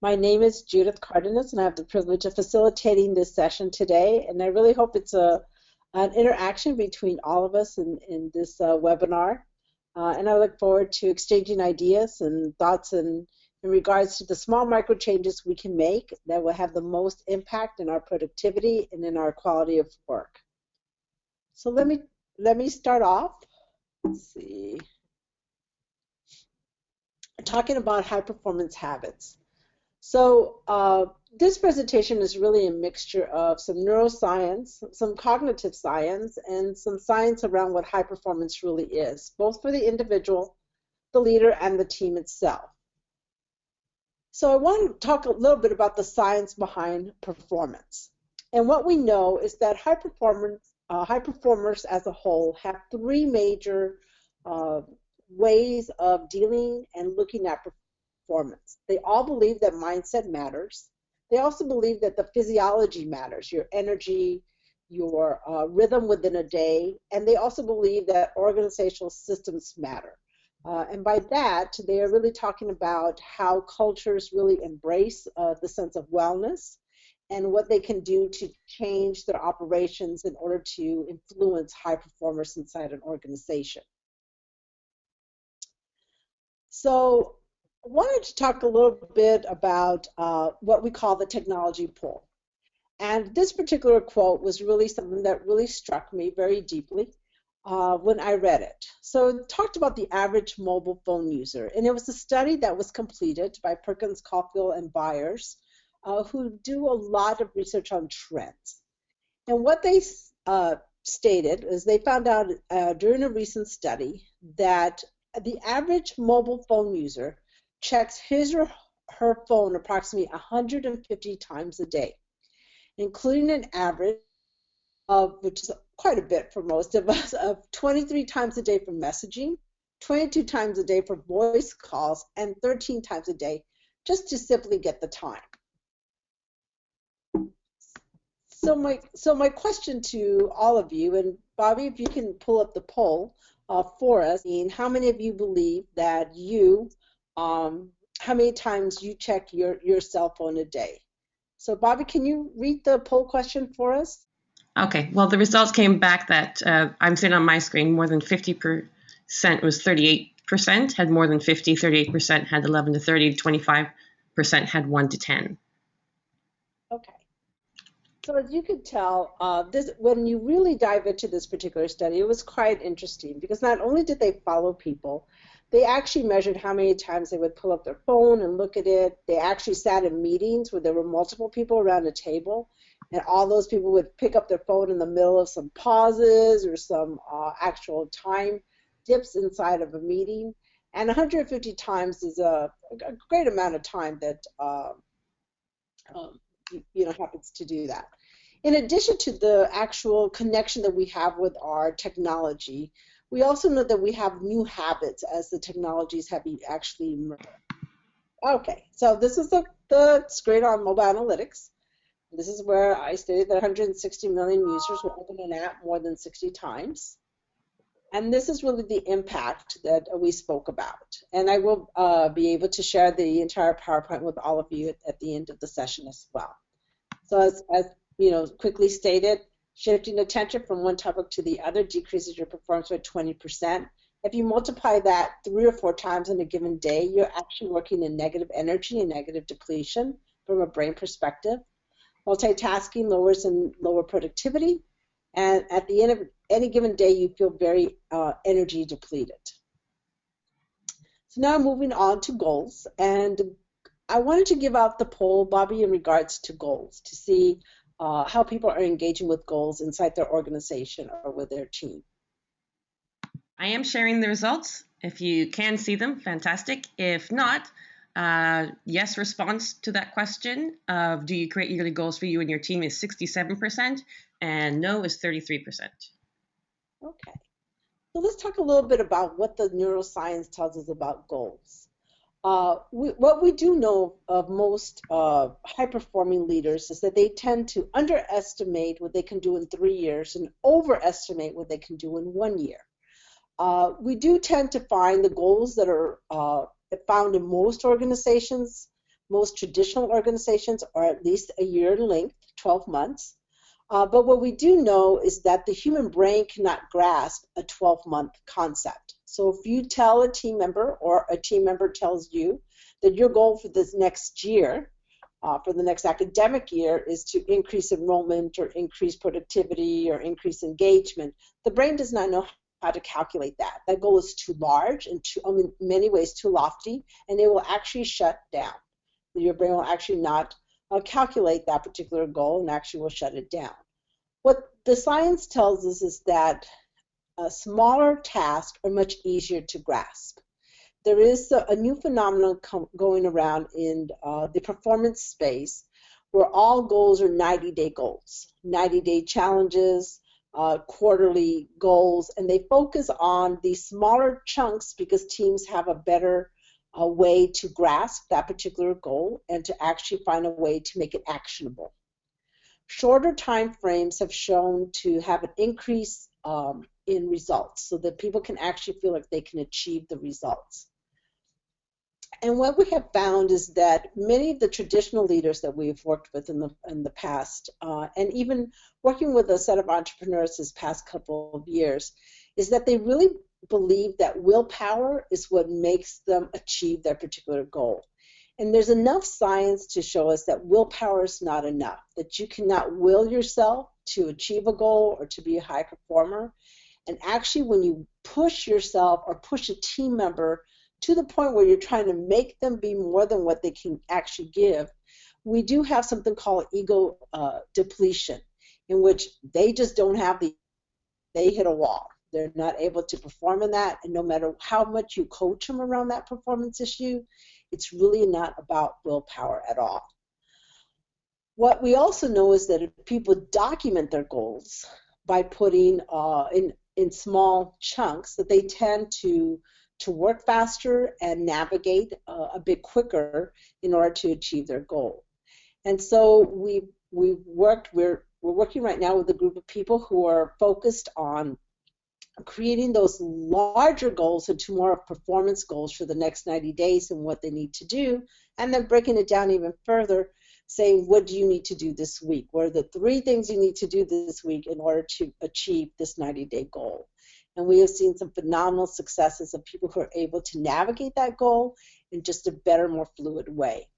My name is Judith Cardenas, and I have the privilege of facilitating this session today. And I really hope it's an interaction between all of us in this webinar. And I look forward to exchanging ideas and thoughts in regards to the small micro changes we can make that will have the most impact in our productivity and in our quality of work. So let me start off. Let's see. Talking about high performance habits. So this presentation is really a mixture of some neuroscience, some cognitive science, and some science around what high performance really is, both for the individual, the leader, and the team itself. So I want to talk a little bit about the science behind performance. And what we know is that high performers as a whole have three major ways of dealing and looking at performance. They all believe that mindset matters. They also believe that the physiology matters, your energy, your rhythm within a day, and they also believe that organizational systems matter. And by that, they are really talking about how cultures really embrace the sense of wellness and what they can do to change their operations in order to influence high performers inside an organization. So I wanted to talk a little bit about what we call the technology pull. And this particular quote was really something that really struck me very deeply when I read it. So it talked about the average mobile phone user, and it was a study that was completed by Perkins, Caulfield, and Byers, who do a lot of research on trends. And what they stated is they found out during a recent study that the average mobile phone user checks his or her phone approximately 150 times a day, including an average of, which is quite a bit for most of us, of 23 times a day for messaging, 22 times a day for voice calls, and 13 times a day just to simply get the time. So my question to all of you, and Bobby, if you can pull up the poll for us, how many of you believe that how many times you check your cell phone a day? So Bobby, can you read the poll question for us? Okay, well, the results came back that I'm seeing on my screen more than 50% was 38%, had more than 50, 38% had 11 to 30, 25% had 1 to 10. Okay. So as you could tell, when you really dive into this particular study, it was quite interesting because not only did they follow people, they actually measured how many times they would pull up their phone and look at it. They actually sat in meetings where there were multiple people around a table, and all those people would pick up their phone in the middle of some pauses or some actual time dips inside of a meeting. And 150 times is a great amount of time that happens to do that. In addition to the actual connection that we have with our technology, we also know that we have new habits as the technologies have actually emerged. Okay, so this is the screen on mobile analytics. This is where I stated that 160 million users will open an app more than 60 times. And this is really the impact that we spoke about. And I will be able to share the entire PowerPoint with all of you at the end of the session as well. So as quickly stated, shifting attention from one topic to the other decreases your performance by 20%. If you multiply that 3 or 4 times in a given day, you're actually working in negative energy and negative depletion from a brain perspective. Multitasking lowers and lower productivity, and at the end of any given day, you feel very energy depleted. So now moving on to goals, and I wanted to give out the poll, Bobby, in regards to goals, to see how people are engaging with goals inside their organization or with their team. I am sharing the results. If you can see them, fantastic. If not, yes response to that question of do you create yearly goals for you and your team is 67%, and no is 33%. Okay. So let's talk a little bit about what the neuroscience tells us about goals. What we do know of most high-performing leaders is that they tend to underestimate what they can do in 3 years and overestimate what they can do in 1 year. We do tend to find the goals that are found in most organizations Most traditional organizations are at least a year in length, 12 months. But what we do know is that the human brain cannot grasp a 12-month concept. So if you tell a team member, or a team member tells you that your goal for this next year, for the next academic year, is to increase enrollment or increase productivity or increase engagement, the brain does not know how to calculate that. That goal is too large and in many ways too lofty, and it will actually shut down. Your brain will actually not calculate that particular goal and actually will shut it down. What the science tells us is that smaller tasks are much easier to grasp. There is a new phenomenon going around in the performance space where all goals are 90-day goals, 90-day challenges, quarterly goals, and they focus on these smaller chunks because teams have a better way to grasp that particular goal and to actually find a way to make it actionable. Shorter time frames have shown to have an increase in results so that people can actually feel like they can achieve the results. And what we have found is that many of the traditional leaders that we've worked with in the past, and even working with a set of entrepreneurs this past couple of years, is that they really believe that willpower is what makes them achieve their particular goal. And there's enough science to show us that willpower is not enough, that you cannot will yourself to achieve a goal or to be a high performer. And actually, when you push yourself or push a team member to the point where you're trying to make them be more than what they can actually give, we do have something called ego depletion, in which they just don't have they hit a wall. They're not able to perform in that, and no matter how much you coach them around that performance issue, it's really not about willpower at all. What we also know is that if people document their goals by putting in small chunks, that they tend to work faster and navigate a bit quicker in order to achieve their goal. And so we're working right now with a group of people who are focused on creating those larger goals into more performance goals for the next 90 days and what they need to do, and then breaking it down even further, saying, what do you need to do this week? What are the 3 things you need to do this week in order to achieve this 90-day goal? And we have seen some phenomenal successes of people who are able to navigate that goal in just a better, more fluid way.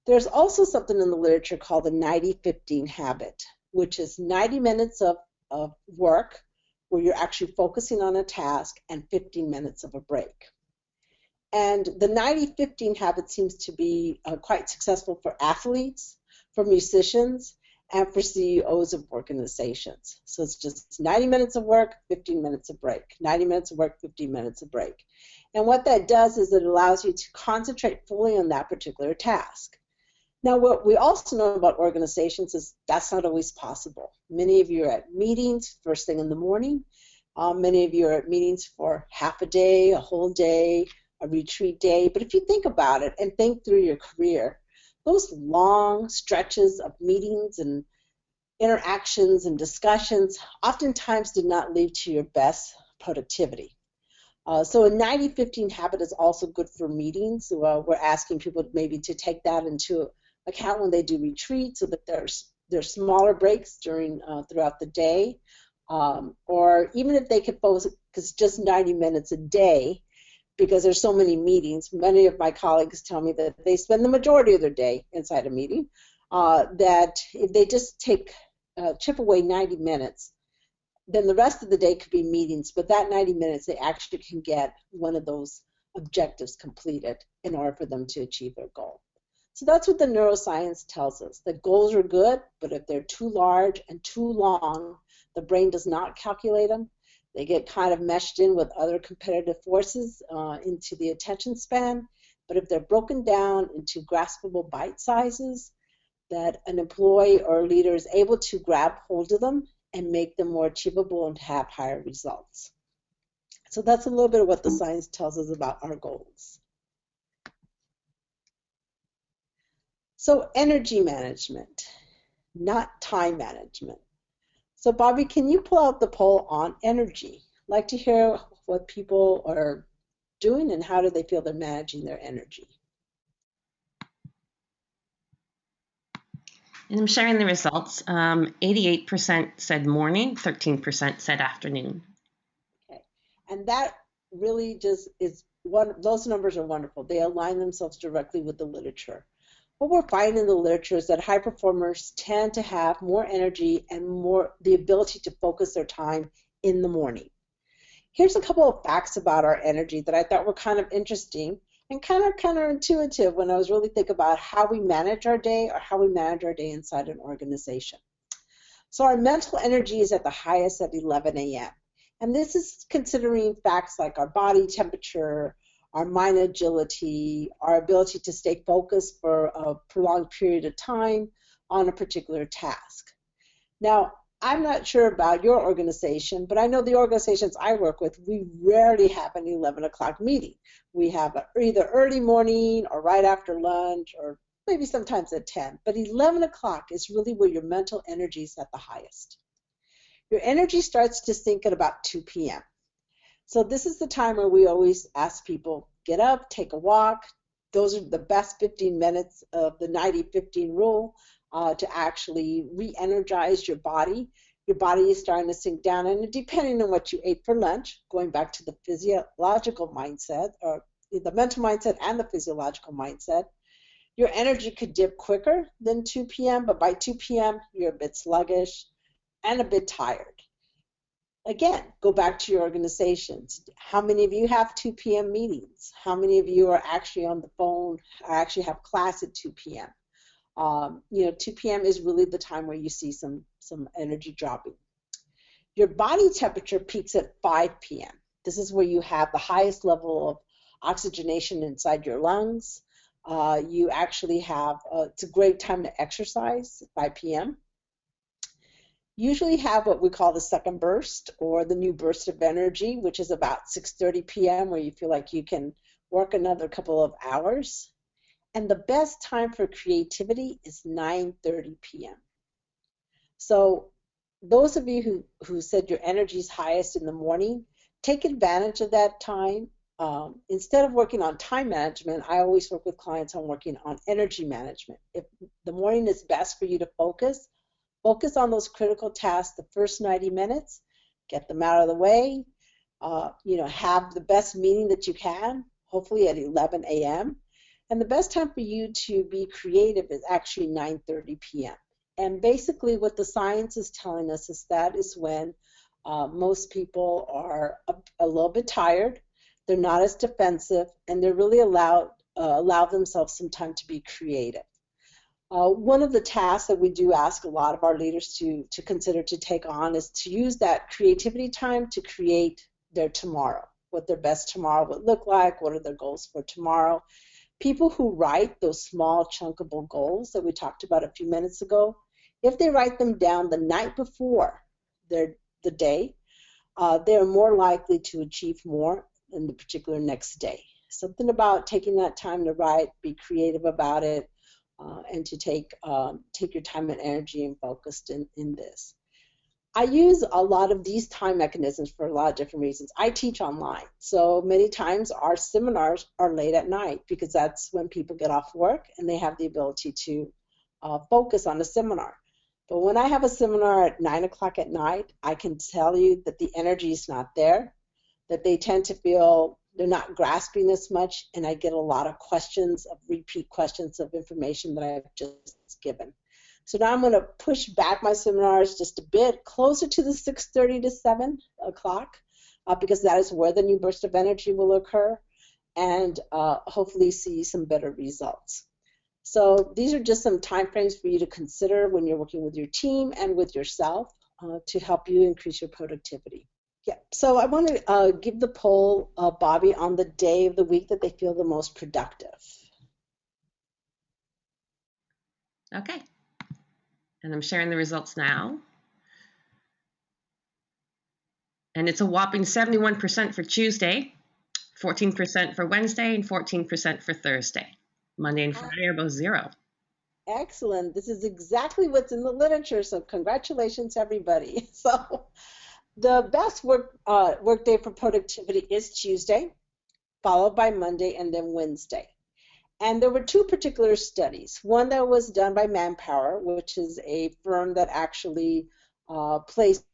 There's also something in the literature called the 90-15 habit, which is 90 minutes of work where you're actually focusing on a task and 15 minutes of a break. And the 90-15 habit seems to be quite successful for athletes, for musicians, and for CEOs of organizations. So it's just 90 minutes of work, 15 minutes of break. 90 minutes of work, 15 minutes of break. And what that does is it allows you to concentrate fully on that particular task. Now, what we also know about organizations is that's not always possible. Many of you are at meetings first thing in the morning. Many of you are at meetings for half a day, a whole day, a retreat day. But if you think about it and think through your career, those long stretches of meetings and interactions and discussions oftentimes did not lead to your best productivity. So a 90-15 habit is also good for meetings. We're asking people maybe to take that into account when they do retreats, so that there's smaller breaks throughout the day, or even if they could focus just 90 minutes a day, because there's so many meetings. Many of my colleagues tell me that they spend the majority of their day inside a meeting, that if they just chip away 90 minutes, then the rest of the day could be meetings, but that 90 minutes they actually can get one of those objectives completed in order for them to achieve their goal. So that's what the neuroscience tells us, that goals are good, but if they're too large and too long, the brain does not calculate them. They get kind of meshed in with other competitive forces into the attention span. But if they're broken down into graspable bite sizes, that an employee or leader is able to grab hold of them and make them more achievable and have higher results. So that's a little bit of what the science tells us about our goals. So energy management, not time management. So Bobby, can you pull out the poll on energy? I'd like to hear what people are doing and how do they feel they're managing their energy. And I'm sharing the results. 88% said morning, 13% said afternoon. Okay. And that really just is one, those numbers are wonderful. They align themselves directly with the literature. What we're finding in the literature is that high performers tend to have more energy and more the ability to focus their time in the morning. Here's a couple of facts about our energy that I thought were kind of interesting and kind of counterintuitive when I was really thinking about how we manage our day or how we manage our day inside an organization. So our mental energy is at the highest at 11 a.m. And this is considering facts like our body temperature, our mind agility, our ability to stay focused for a prolonged period of time on a particular task. Now, I'm not sure about your organization, but I know the organizations I work with, we rarely have an 11 o'clock meeting. We have either early morning or right after lunch or maybe sometimes at 10. But 11 o'clock is really where your mental energy is at the highest. Your energy starts to sink at about 2 p.m. So this is the time where we always ask people, get up, take a walk. Those are the best 15 minutes of the 90-15 rule to actually re-energize your body. Your body is starting to sink down, and depending on what you ate for lunch, going back to the physiological mindset, or the mental mindset and the physiological mindset, your energy could dip quicker than 2 p.m., but by 2 p.m., you're a bit sluggish and a bit tired. Again, go back to your organizations. How many of you have 2 p.m. meetings? How many of you are actually on the phone or actually have class at 2 p.m.? 2 p.m. is really the time where you see some energy dropping. Your body temperature peaks at 5 p.m. This is where you have the highest level of oxygenation inside your lungs. You actually have, it's a great time to exercise at 5 p.m. Usually have what we call the second burst or the new burst of energy, which is about 6:30 p.m. where you feel like you can work another couple of hours. And the best time for creativity is 9:30 p.m. So those of you who said your energy is highest in the morning, take advantage of that time. Instead of working on time management, I always work with clients on working on energy management. If the morning is best for you to focus on those critical tasks the first 90 minutes, get them out of the way, have the best meeting that you can, hopefully at 11 a.m. And the best time for you to be creative is actually 9:30 p.m. And basically what the science is telling us is that is when most people are a little bit tired, they're not as defensive, and they're really allow themselves some time to be creative. One of the tasks that we do ask a lot of our leaders to consider to take on is to use that creativity time to create their tomorrow, what their best tomorrow would look like, what are their goals for tomorrow. People who write those small chunkable goals that we talked about a few minutes ago, if they write them down the night before the day, they're more likely to achieve more in the particular next day. Something about taking that time to write, be creative about it, and to take your time and energy and focused in this. I use a lot of these time mechanisms for a lot of different reasons. I teach online, so many times our seminars are late at night because that's when people get off work and they have the ability to focus on a seminar. But when I have a seminar at 9 o'clock at night, I can tell you that the energy is not there, that they tend to feel they're not grasping as much, and I get a lot of questions, of repeat questions of information that I've just given. So now I'm going to push back my seminars just a bit closer to the 6:30 to 7 o'clock because that is where the new burst of energy will occur, and hopefully see some better results. So these are just some time frames for you to consider when you're working with your team and with yourself to help you increase your productivity. Yeah, so I want to give the poll, Bobby, on the day of the week that they feel the most productive. Okay. And I'm sharing the results now. And it's a whopping 71% for Tuesday, 14% for Wednesday, and 14% for Thursday. Monday and Friday are both 0. Excellent. This is exactly what's in the literature, so congratulations, everybody. So the best work day for productivity is Tuesday, followed by Monday, and then Wednesday. And there were two particular studies. One that was done by Manpower, which is a firm that actually placed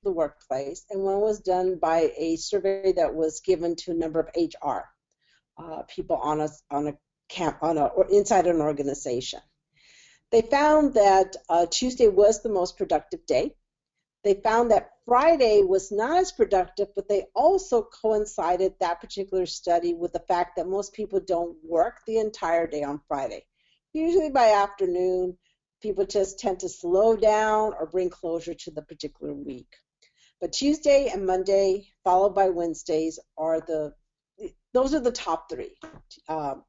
the workplace, and one was done by a survey that was given to a number of HR people on a or inside an organization. They found that Tuesday was the most productive day. They found that Friday was not as productive, but they also coincided that particular study with the fact that most people don't work the entire day on Friday. Usually by afternoon, people just tend to slow down or bring closure to the particular week. But Tuesday and Monday, followed by Wednesdays, those are the top three.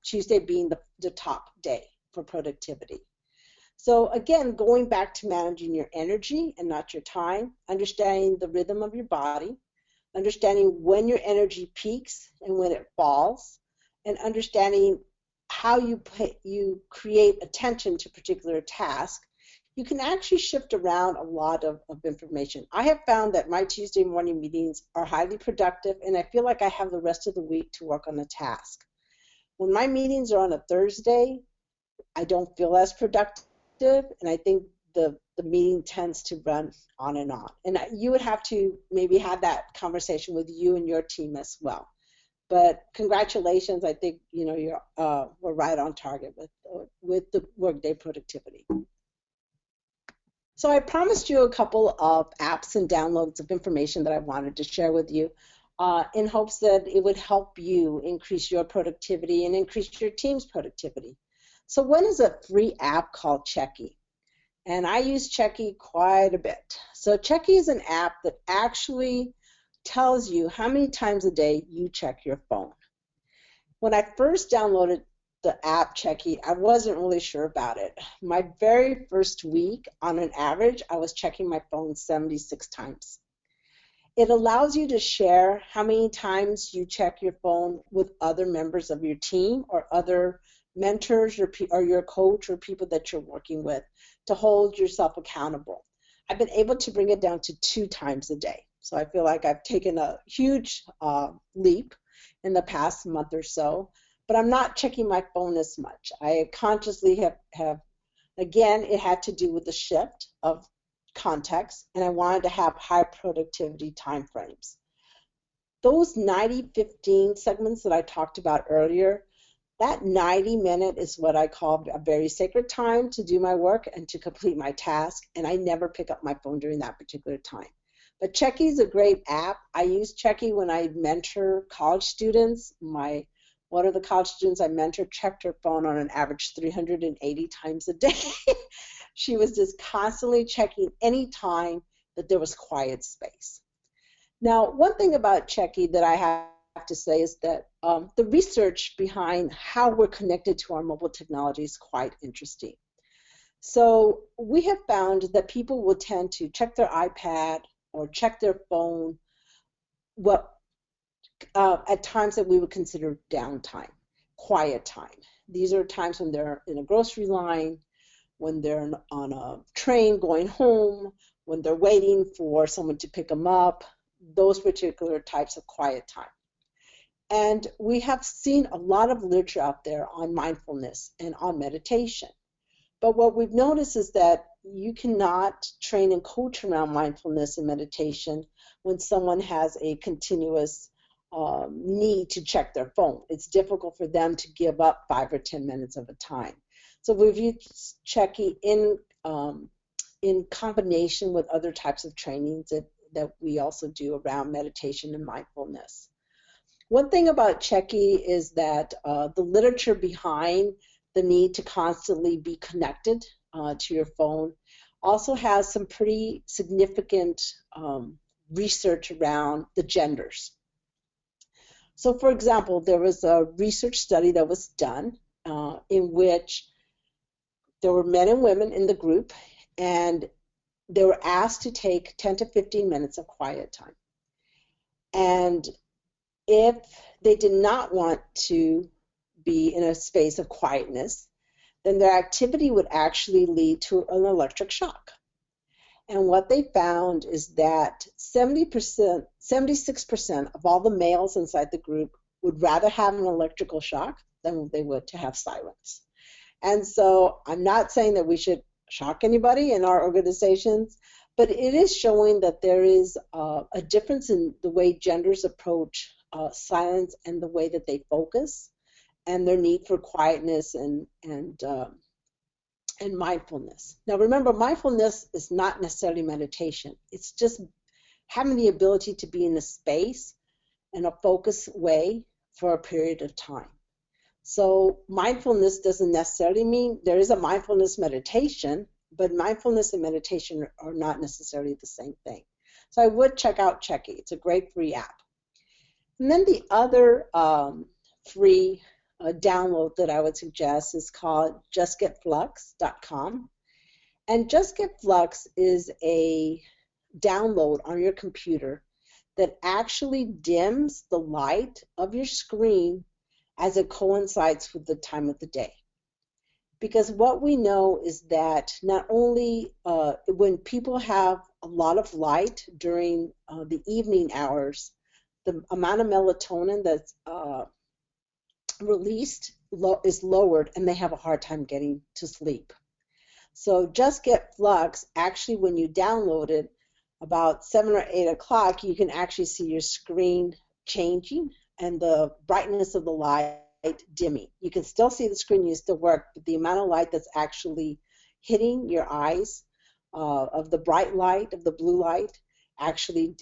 Tuesday being the top day for productivity. So again, going back to managing your energy and not your time, understanding the rhythm of your body, understanding when your energy peaks and when it falls, and understanding how you create attention to particular tasks, you can actually shift around a lot of information. I have found that my Tuesday morning meetings are highly productive, and I feel like I have the rest of the week to work on a task. When my meetings are on a Thursday, I don't feel as productive, and I think the meeting tends to run on. And you would have to maybe have that conversation with you and your team as well. But congratulations, I think you're we're right on target with the workday productivity. So I promised you a couple of apps and downloads of information that I wanted to share with you in hopes that it would help you increase your productivity and increase your team's productivity. So one is a free app called Checky, and I use Checky quite a bit. So Checky is an app that actually tells you how many times a day you check your phone. When I first downloaded the app Checky, I wasn't really sure about it. My very first week, on an average, I was checking my phone 76 times. It allows you to share how many times you check your phone with other members of your team or other mentors or your coach or people that you're working with to hold yourself accountable. I've been able to bring it down to 2 times a day. So I feel like I've taken a huge leap in the past month or so, but I'm not checking my phone as much. I consciously have again, it had to do with the shift of context, and I wanted to have high productivity time frames. Those 90-15 segments that I talked about earlier, that 90-minute is what I call a very sacred time to do my work and to complete my task, and I never pick up my phone during that particular time. But Checky is a great app. I use Checky when I mentor college students. One of the college students I mentored checked her phone on an average 380 times a day. She was just constantly checking any time that there was quiet space. Now, one thing about Checky that I have to say is that the research behind how we're connected to our mobile technology is quite interesting. So we have found that people will tend to check their iPad or check their phone at times that we would consider downtime, quiet time. These are times when they're in a grocery line, when they're on a train going home, when they're waiting for someone to pick them up, those particular types of quiet time. And we have seen a lot of literature out there on mindfulness and on meditation. But what we've noticed is that you cannot train and coach around mindfulness and meditation when someone has a continuous need to check their phone. It's difficult for them to give up 5 or 10 minutes of a time. So we've used Checky in combination with other types of trainings that we also do around meditation and mindfulness. One thing about Checky is that the literature behind the need to constantly be connected to your phone also has some pretty significant research around the genders. So for example, there was a research study that was done in which there were men and women in the group, and they were asked to take 10 to 15 minutes of quiet time. And if they did not want to be in a space of quietness, then their activity would actually lead to an electric shock. And what they found is that 76% of all the males inside the group would rather have an electrical shock than they would to have silence. And so I'm not saying that we should shock anybody in our organizations, but it is showing that there is a difference in the way genders approach silence and the way that they focus and their need for quietness and mindfulness. Now remember, mindfulness is not necessarily meditation. It's just having the ability to be in a space in a focused way for a period of time. So mindfulness doesn't necessarily mean there is a mindfulness meditation, but mindfulness and meditation are not necessarily the same thing. So I would check out Checky. It's a great free app. And then the other free download that I would suggest is called justgetflux.com. And Just Get Flux is a download on your computer that actually dims the light of your screen as it coincides with the time of the day. Because what we know is that not only when people have a lot of light during the evening hours, the amount of melatonin that's released is lowered and they have a hard time getting to sleep. So Just Get Flux, actually when you download it, about 7 or 8 o'clock, you can actually see your screen changing and the brightness of the light dimming. You can still see the screen, you still work, but the amount of light that's actually hitting your eyes of the bright light, of the blue light, actually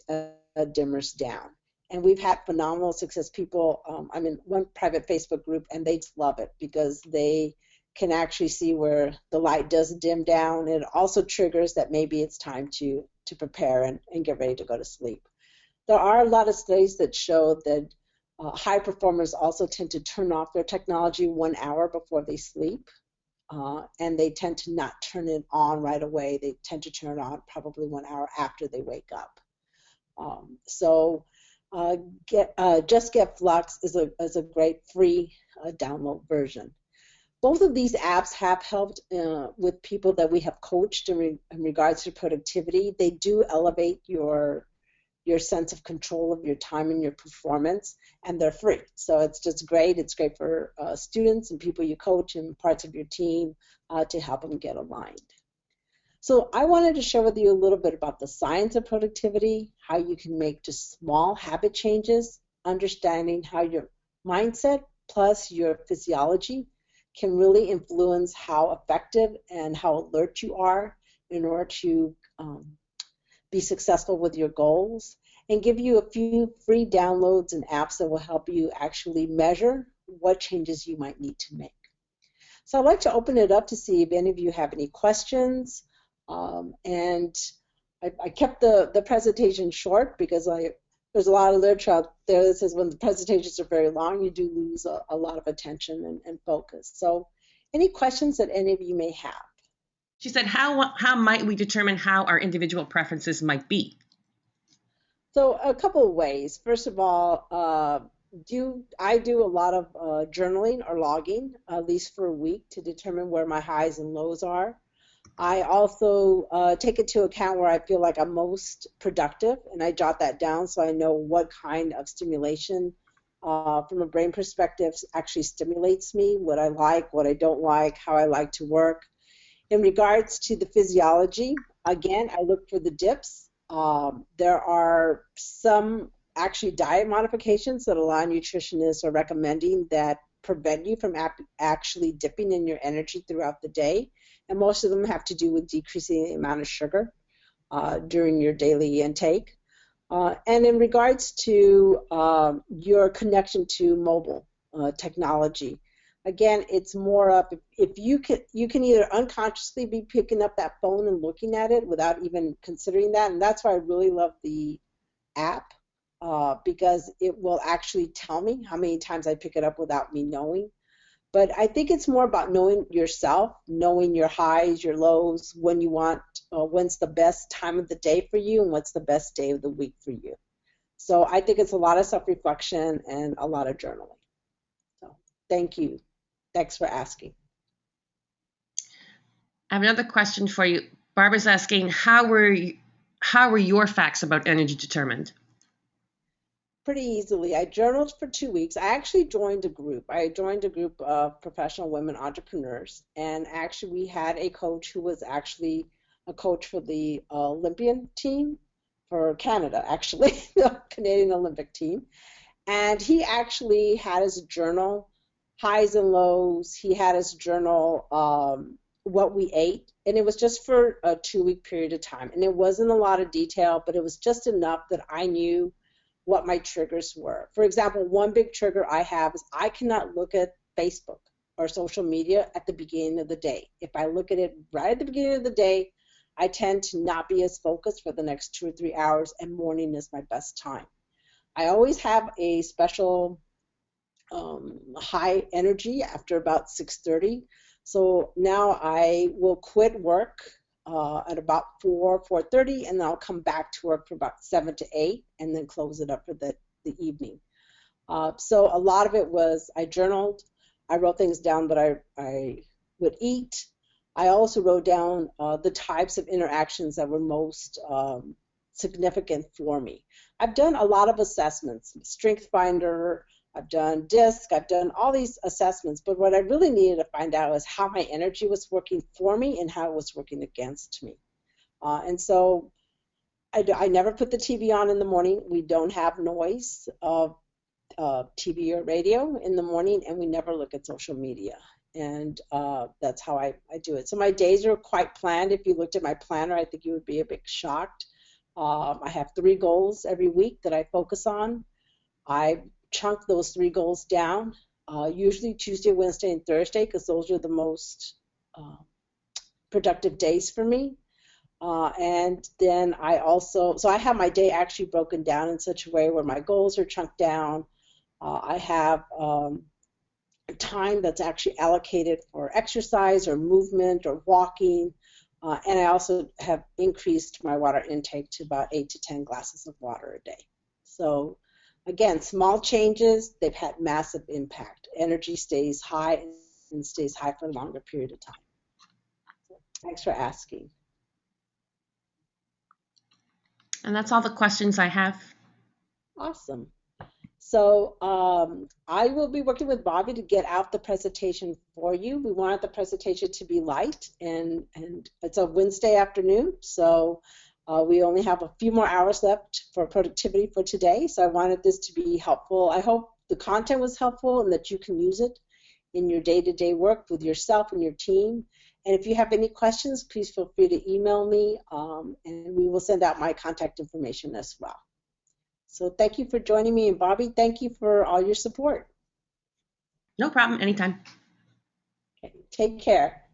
dimmers down. And we've had phenomenal success. People, I'm in one private Facebook group, and they love it because they can actually see where the light does dim down. It also triggers that maybe it's time to prepare and get ready to go to sleep. There are a lot of studies that show that high performers also tend to turn off their technology 1 hour before they sleep, and they tend to not turn it on right away. They tend to turn it on probably 1 hour after they wake up. Just Get Flux is a great free download version. Both of these apps have helped with people that we have coached in regards to productivity. They do elevate your sense of control of your time and your performance, and they're free. So it's just great. It's great for students and people you coach and parts of your team to help them get aligned. So I wanted to share with you a little bit about the science of productivity, how you can make just small habit changes, understanding how your mindset plus your physiology can really influence how effective and how alert you are in order to be successful with your goals, and give you a few free downloads and apps that will help you actually measure what changes you might need to make. So I'd like to open it up to see if any of you have any questions. And I kept the presentation short because there's a lot of literature out there that says when the presentations are very long, you do lose a lot of attention and focus. So any questions that any of you may have? She said, how might we determine how our individual preferences might be? So a couple of ways. First of all, I do a lot of journaling or logging, at least for a week, to determine where my highs and lows are. I also take into account where I feel like I'm most productive, and I jot that down so I know what kind of stimulation from a brain perspective actually stimulates me, what I like, what I don't like, how I like to work. In regards to the physiology, again, I look for the dips. There are some actually diet modifications that a lot of nutritionists are recommending that prevent you from actually dipping in your energy throughout the day. And most of them have to do with decreasing the amount of sugar during your daily intake. And in regards to your connection to mobile technology, again, it's more up if you can either unconsciously be picking up that phone and looking at it without even considering that, and that's why I really love the app because it will actually tell me how many times I pick it up without me knowing. But I think it's more about knowing yourself, knowing your highs, your lows, when you want, when's the best time of the day for you, and what's the best day of the week for you. So I think it's a lot of self-reflection and a lot of journaling. So thank you. Thanks for asking. I have another question for you. Barbara's asking, how were your facts about energy determined? pretty easily. I journaled for 2 weeks. I actually joined a group. I joined a group of professional women entrepreneurs, and actually we had a coach who was actually a coach for the Olympian team for Canada, actually, the Canadian Olympic team. And he actually had his journal, highs and lows. He had his journal, what we ate, and it was just for a 2 week period of time. And it wasn't a lot of detail, but it was just enough that I knew what my triggers were. For example, one big trigger I have is I cannot look at Facebook or social media at the beginning of the day. If I look at it right at the beginning of the day, I tend to not be as focused for the next 2 or 3 hours, and morning is my best time. I always have a special high energy after about 6:30. So now I will quit work at about 4:30, and then I'll come back to work for about 7 to 8, and then close it up for the evening. So a lot of it was I journaled. I wrote things down that I would eat. I also wrote down the types of interactions that were most significant for me. I've done a lot of assessments, Strength Finder, I've done DISC, I've done all these assessments, but what I really needed to find out was how my energy was working for me and how it was working against me. And so I never put the TV on in the morning. We don't have noise of TV or radio in the morning, and we never look at social media. And that's how I do it. So my days are quite planned. If you looked at my planner, I think you would be a bit shocked. I have 3 goals every week that I focus on. I chunk those 3 goals down, usually Tuesday, Wednesday, and Thursday, because those are the most productive days for me. And then so I have my day actually broken down in such a way where my goals are chunked down. I have time that's actually allocated for exercise or movement or walking. And I also have increased my water intake to about 8 to 10 glasses of water a day. So again, small changes, they've had massive impact. Energy stays high and stays high for a longer period of time. So thanks for asking. And that's all the questions I have. Awesome. So I will be working with Bobby to get out the presentation for you. We wanted the presentation to be light, and it's a Wednesday afternoon, so we only have a few more hours left for productivity for today, so I wanted this to be helpful. I hope the content was helpful and that you can use it in your day-to-day work with yourself and your team. And if you have any questions, please feel free to email me, and we will send out my contact information as well. So thank you for joining me, and Bobby, thank you for all your support. No problem, anytime. Okay, take care.